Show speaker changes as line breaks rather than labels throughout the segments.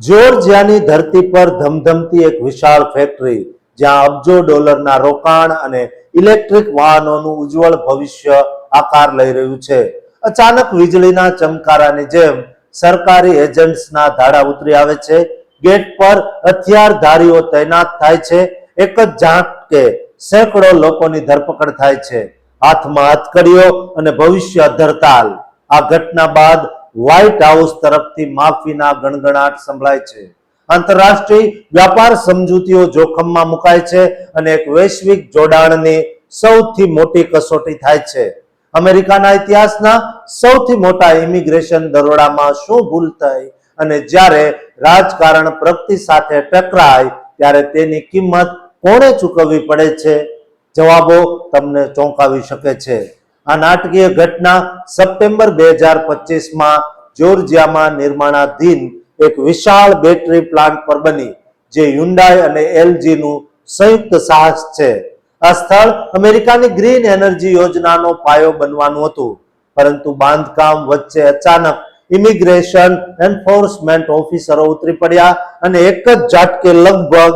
જ્યોર્જિયાની ધરતી પર ધમધમતી એક વિશાળ ફેક્ટરી, જ્યાં અબજો ડોલરના રોકાણ અને ઇલેક્ટ્રિક વાહનોનું ઉજ્જવળ ભવિષ્ય આકાર લઈ રહ્યું છે. અચાનક વીજળીના ચમકારાની જેમ સરકારી એજન્ટ્સના ધાડા ઉતરી આવે છે. ગેટ પર હથિયારધારીઓ તૈનાત થાય છે. એક જ ઝાટકે સેંકડો લોકોની ધરપકડ થાય છે, હાથમાં હથકડીઓ અને ભવિષ્ય અધરતાલ. આ ઘટના બાદ વ્હાઇટ હાઉસ તરફથી માફીના ગણગણાટ સંભળાય છે. આંતરરાષ્ટ્રીય વ્યાપાર સમજૂતીઓ જોખમમાં મુકાય છે અને એક વૈશ્વિક જોડાણની સૌથી મોટી કસોટી થાય છે. અમેરિકાના ઇતિહાસના સૌથી મોટા ઇમિગ્રેશન દરોડામાં શું ભૂલ થઈ અને જ્યારે રાજકારણ પ્રગતિ સાથે ટકરાય ત્યારે તેની કિંમત કોણે ચૂકવવી પડે છે? જવાબો તમને ચોંકાવી શકે છે. આ નાટકીય ઘટના સપ્ટેમ્બર 2025માં જ્યોર્જિયામાં નિર્માણાધીન એક વિશાળ બેટરી પ્લાન્ટ પર બની, જે હ્યુન્ડાઈ અને એલજીનું સંયુક્ત સાહસ છે. આ સ્થળ અમેરિકાની ગ્રીન એનર્જી યોજનાનો પાયો બનવાનું હતું, પરંતુ બાંધકામ વચ્ચે અચાનક ઇમિગ્રેશન એન્ફોર્સમેન્ટ ઓફિસરો ઉતરી પડ્યા અને એક જ ઝાટકે લગભગ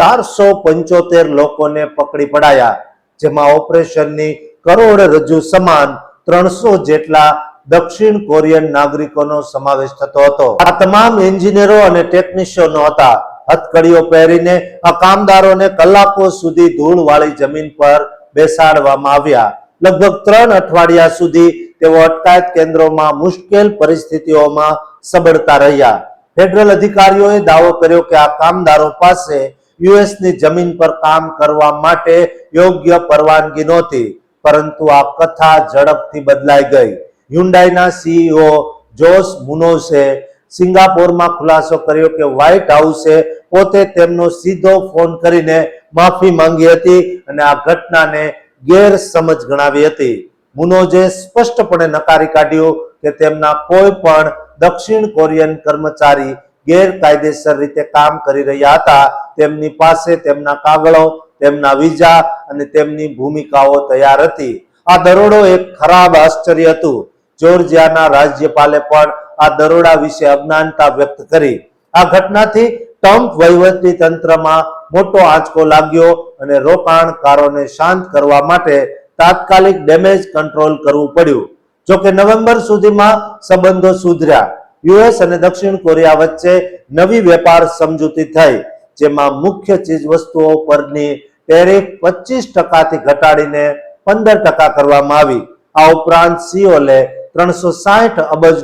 475 લોકોને પકડી પડાયા, જેમાં ઓપરેશનની કરોડરજ્જુ સમાન 300 જેટલા દક્ષિણ કોરિયન નાગરિકોનો સમાવેશ થતો હતો. આ તમામ એન્જિનિયરો અને ટેકનિશિયનો હતા. હથકડીઓ પહેરીને આ કામદારોને કલાકો સુધી ધૂળવાળી જમીન પર બેસાડવામાં આવ્યા. લગભગ 3 અઠવાડિયા સુધી તેઓ અટકાયત કેન્દ્રોમાં મુશ્કેલ પરિસ્થિતિઓમાં સબડતા રહ્યા. ફેડરલ અધિકારીઓએ દાવો કર્યો કે આ કામદારો પાસે યુએસની જમીન પર કામ કરવા માટે યોગ્ય પરવાનગી નહોતી, પરંતુ આ કથા ઝડપથી બદલાઈ ગઈ. હ્યુન્ડાઈના સીઈઓ જોસ મુનોઝે સિંગાપોરમાં ખુલાસો કર્યો કે વ્હાઇટ હાઉસે પોતે તેમનો સીધો ફોન કરીને માફી માંગી હતી અને આ ઘટનાને ગેરસમજ ગણાવી હતી. મુનોઝે સ્પષ્ટપણે નકારી કાઢ્યું કે તેમના કોઈ પણ દક્ષિણ કોરિયન કર્મચારી ગેરકાયદેસર રીતે કામ કરી રહ્યા હતા. તેમની પાસે તેમના કાગળો, તેમના વિઝા અને તેમની ભૂમિકાઓ તૈયાર હતી. આ દરોડો એક ખરાબ આશ્ચર્ય હતું. જ્યોર્જિયાના રાજ્યપાલે પણ આ દરોડા વિશે અજ્ઞાનતા વ્યક્ત કરી. આ ઘટનાથી ટ્રમ્પ વહીવટી તંત્રમાં મોટો આંચકો લાગ્યો અને રોકાણકારોને શાંત કરવા માટે તાત્કાલિક ડેમેજ કંટ્રોલ કરવું પડ્યું. જોકે નવેમ્બર સુધીમાં સંબંધો સુધર્યા. યુએસ અને દક્ષિણ કોરિયા વચ્ચે નવી વેપાર સમજૂતી થઈ, જેમાં મુખ્ય ચીજવસ્તુઓ પરની ટેરિફ 25% ઘટાડીને 15% કરવામાં આવી. આ ઉપરાંત સિઓલે $360 અબજ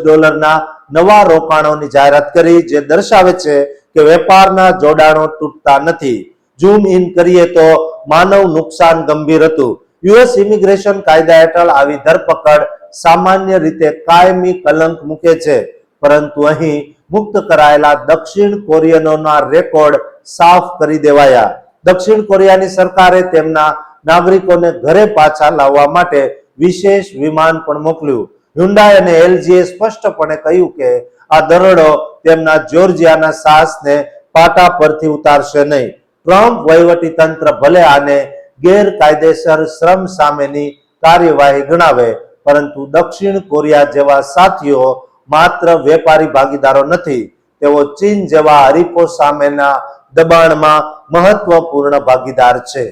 નવા રોકાણોની જાહેરાત કરી, જે દર્શાવે છે કે વેપારના જોડાણો તૂટતા નથી. ઝૂમ ઇન કરીએ તો માનવ નુકસાન ગંભીર હતું. યુએસ ઇમિગ્રેશન કાયદા હેઠળ આવી ધરપકડ સામાન્ય રીતે કાયમી કલંક મૂકે છે, પરંતુ અહીં મુક્ત કરાયેલા દક્ષિણ કોરિયનોના રેકોર્ડ સાફ કરી દેવાયા. દક્ષિણ કોરિયાની સરકારે તેમના નાગરિકોને ઘરે પાછા લાવવા માટે વિશેષ વિમાન પણ મોકલ્યું. હ્યુન્ડાઈ અને એલજીએ સ્પષ્ટપણે કહ્યું કે આ દરોડો તેમના જ્યોર્જિયાના સાહસને પાટા પરથી ઉતારશે નહીં. ટ્રમ્પ વહીવટી તંત્ર ભલે આને ગેરકાયદેસર શ્રમ સામેની કાર્યવાહી ગણાવે, પરંતુ દક્ષિણ કોરિયા જેવા સાથીઓ માત્ર વેપારી ભાગીદારો નથી, તેઓ ચીન જેવા હરીફો સામેના દબાણમાં મહત્વપૂર્ણ ભાગીદાર છે.